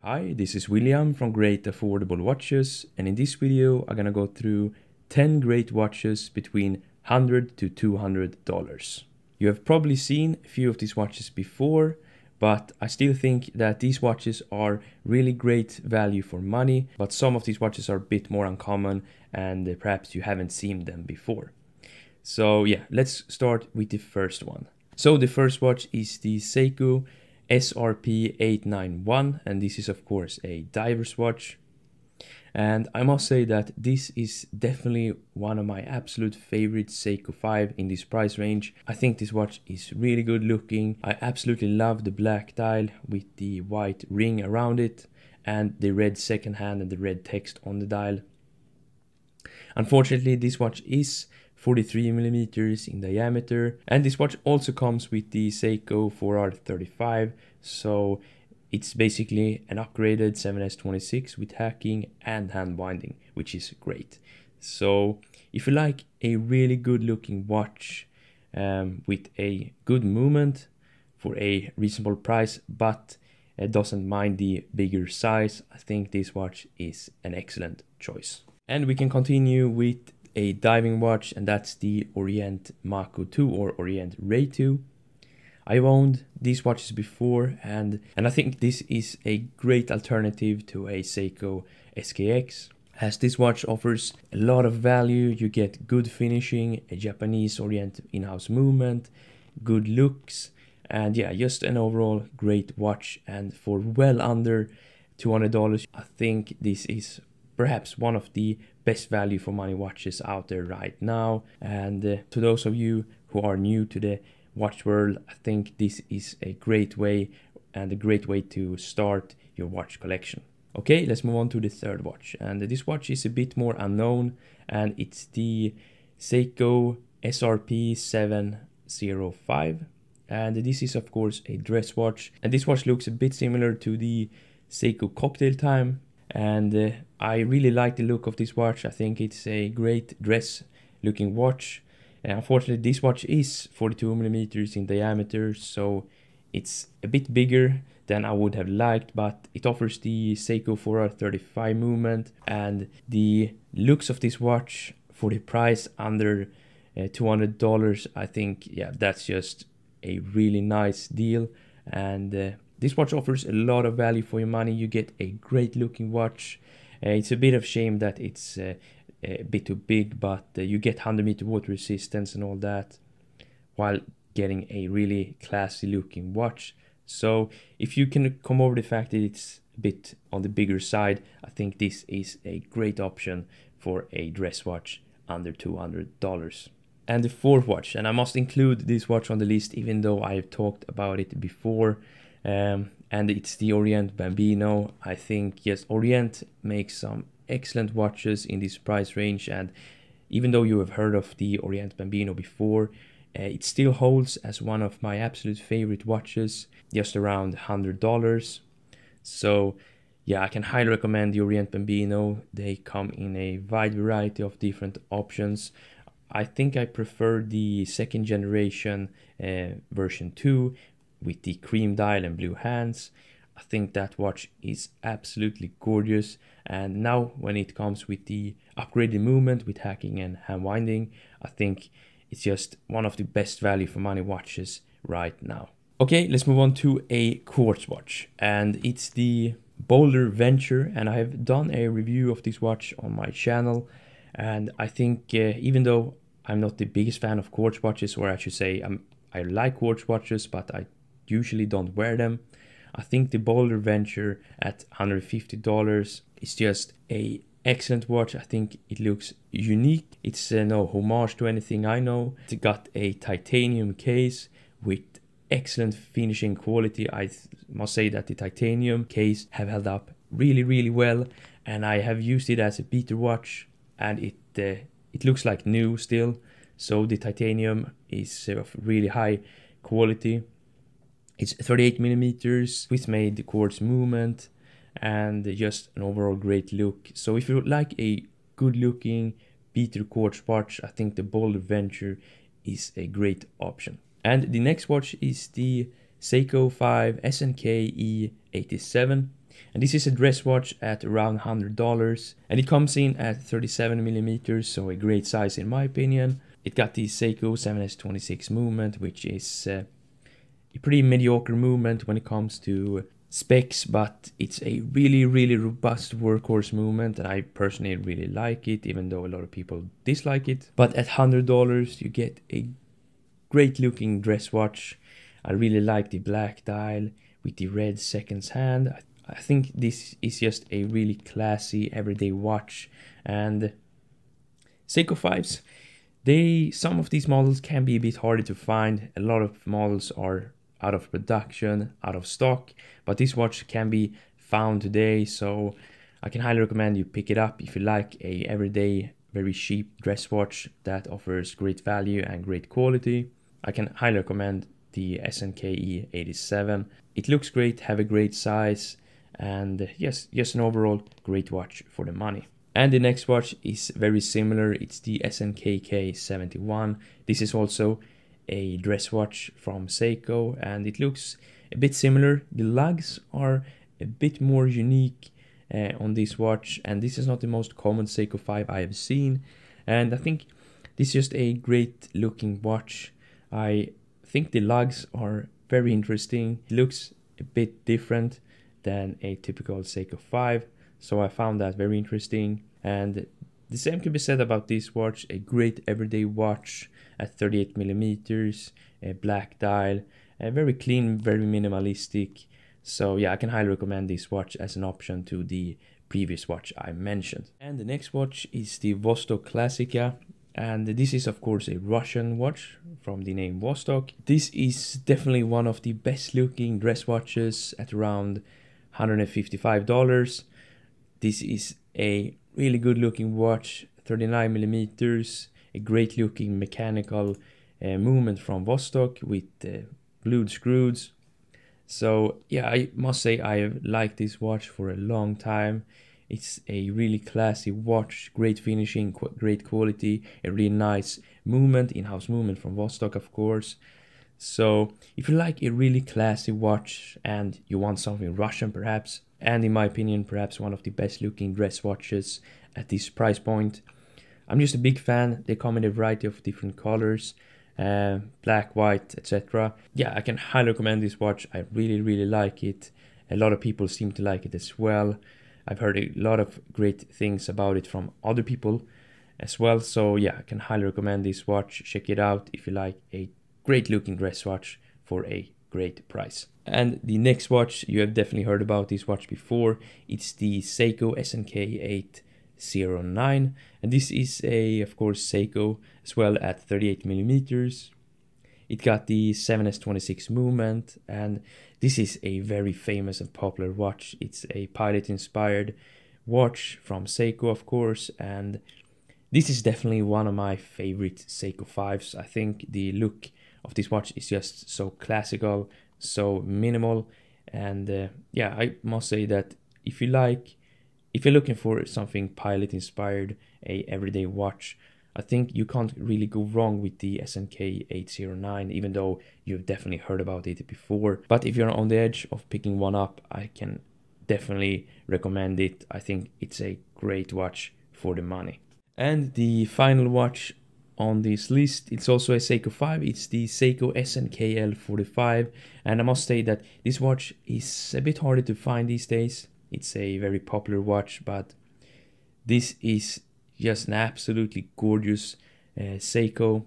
Hi, this is William from Great Affordable Watches, and in this video I'm gonna go through 10 great watches between $100 to $200. You have probably seen a few of these watches before, but I still think that these watches are really great value for money, but some of these watches are a bit more uncommon and perhaps you haven't seen them before. So yeah, let's start with the first one. So the first watch is the Seiko SRP705, and this is of course a diver's watch. And I must say that this is definitely one of my absolute favorite Seiko 5 in this price range. I think this watch is really good looking. I absolutely love the black dial with the white ring around it and the red second hand and the red text on the dial. Unfortunately, this watch is 43 millimeters in diameter, and this watch also comes with the Seiko 4R35, so it's basically an upgraded 7S26 with hacking and hand winding, which is great. So if you like a really good looking watch with a good movement for a reasonable price, but doesn't mind the bigger size, I think this watch is an excellent choice. And we can continue with a diving watch, and that's the Orient Marco 2 or Orient Ray 2. I've owned these watches before, and I think this is a great alternative to a Seiko SKX, as this watch offers a lot of value. You get good finishing, a Japanese Orient in-house movement, good looks, and yeah, just an overall great watch. And for well under $200, I think this is perhaps one of the best value for money watches out there right now. And to those of you who are new to the watch world, I think this is a great way and a great way to start your watch collection. Okay, let's move on to the third watch, and this watch is a bit more unknown, and it's the Seiko SRP705, and this is of course a dress watch, and this watch looks a bit similar to the Seiko Cocktail Time, and I really like the look of this watch. I think it's a great dress looking watch. Unfortunately, this watch is 42 millimeters in diameter, so it's a bit bigger than I would have liked, but it offers the Seiko 4R35 movement, and the looks of this watch for the price under $200, I think, yeah, that's just a really nice deal. And this watch offers a lot of value for your money. You get a great looking watch. It's a bit of shame that it's a bit too big, but you get 100-meter water resistance and all that, while getting a really classy looking watch. So if you can come over the fact that it's a bit on the bigger side, I think this is a great option for a dress watch under $200. And the fourth watch, and I must include this watch on the list even though I've talked about it before, and it's the Orient Bambino. I think, yes, Orient makes some excellent watches in this price range, and even though you have heard of the Orient Bambino before, it still holds as one of my absolute favorite watches, just around $100. So yeah, I can highly recommend the Orient Bambino. They come in a wide variety of different options. I think I prefer the second generation version 2 with the cream dial and blue hands. I think that watch is absolutely gorgeous, and now when it comes with the upgraded movement with hacking and hand winding, I think it's just one of the best value for money watches right now. Okay, let's move on to a quartz watch, and it's the Boulder Venture, and I have done a review of this watch on my channel. And I think even though I'm not the biggest fan of quartz watches, or I should say I like quartz watches, but I usually don't wear them, I think the Boulder Venture at $150 is just a excellent watch. I think it looks unique. It's no homage to anything I know. It got a titanium case with excellent finishing quality. I must say that the titanium case have held up really well, and I have used it as a beater watch, and it looks like new still. So the titanium is of really high quality. It's 38 millimeters with made quartz movement, and just an overall great look. So if you like a good looking beater quartz watch, I think the Boulder Venture is a great option. And the next watch is the Seiko 5 SNK E87. And this is a dress watch at around $100, and it comes in at 37mm, so a great size in my opinion. It got the Seiko 7S26 movement, which is a pretty mediocre movement when it comes to specs, but it's a really robust workhorse movement, and I personally really like it, even though a lot of people dislike it. But at $100 you get a great looking dress watch. I really like the black dial with the red seconds hand. I think this is just a really classy everyday watch. And Seiko 5s, some of these models can be a bit harder to find. A lot of models are out of production, out of stock, but this watch can be found today, so I can highly recommend you pick it up if you like a everyday, very cheap dress watch that offers great value and great quality. I can highly recommend the SNK E87. It looks great, have a great size, and yes, just an overall great watch for the money. And the next watch is very similar. It's the SNKK 71. This is also a dress watch from Seiko, and it looks a bit similar. The lugs are a bit more unique on this watch, and this is not the most common Seiko 5 I have seen, and I think this is just a great looking watch. I think the lugs are very interesting. It looks a bit different than a typical Seiko 5, so I found that very interesting. And the same can be said about this watch, a great everyday watch at 38mm, a black dial, very clean, very minimalistic. So yeah, I can highly recommend this watch as an option to the previous watch I mentioned. And the next watch is the Vostok Classica, and this is of course a Russian watch from the name Vostok. This is definitely one of the best looking dress watches at around $155. This is a really good looking watch, 39mm, a great looking mechanical movement from Vostok with blued screws. So yeah, I must say I have liked this watch for a long time. It's a really classy watch, great finishing, great quality, a really nice movement, in-house movement from Vostok of course. So if you like a really classy watch and you want something Russian perhaps, and in my opinion perhaps one of the best looking dress watches at this price point, I'm just a big fan. They come in a variety of different colors, black, white, etc. Yeah, I can highly recommend this watch. I really like it. A lot of people seem to like it as well. I've heard a lot of great things about it from other people as well. So yeah, I can highly recommend this watch. Check it out if you like a great looking dress watch for a great price. And the next watch, you have definitely heard about this watch before. It's the Seiko SNK 809, and this is of course Seiko as well at 38mm. It got the 7S26 movement, and this is a very famous and popular watch. It's a pilot inspired watch from Seiko of course, and this is definitely one of my favorite Seiko 5s. I think the look of this watch is just so classical, so minimal, and yeah, I must say that if you're looking for something pilot inspired, a everyday watch, I think you can't really go wrong with the SNK 809, even though you've definitely heard about it before. But if you're on the edge of picking one up, I can definitely recommend it. I think it's a great watch for the money. And the final watch on this list, it's also a Seiko 5. It's the Seiko SNK L45, and I must say that this watch is a bit harder to find these days. It's a very popular watch, but this is just an absolutely gorgeous Seiko,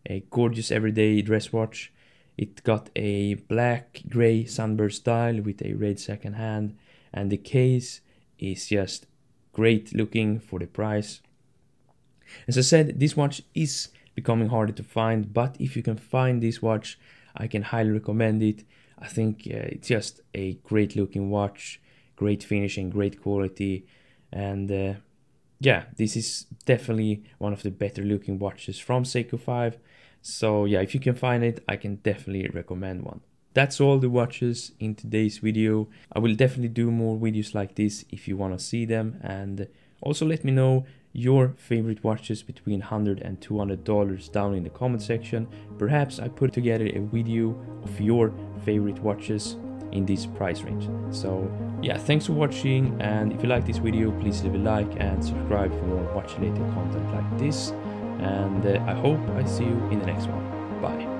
a gorgeous everyday dress watch. It got a black gray sunburst dial with a red second hand, and the case is just great looking for the price. As I said, this watch is becoming harder to find, but if you can find this watch, I can highly recommend it. I think it's just a great looking watch, great finishing, great quality, and yeah, this is definitely one of the better looking watches from Seiko 5. So yeah, if you can find it, I can definitely recommend one. That's all the watches in today's video. I will definitely do more videos like this if you want to see them, and also let me know your favorite watches between $100 and $200 down in the comment section. Perhaps I put together a video of your favorite watches in this price range. So yeah, thanks for watching, and if you like this video, please leave a like and subscribe for more watch related content like this, and I hope I see you in the next one. Bye.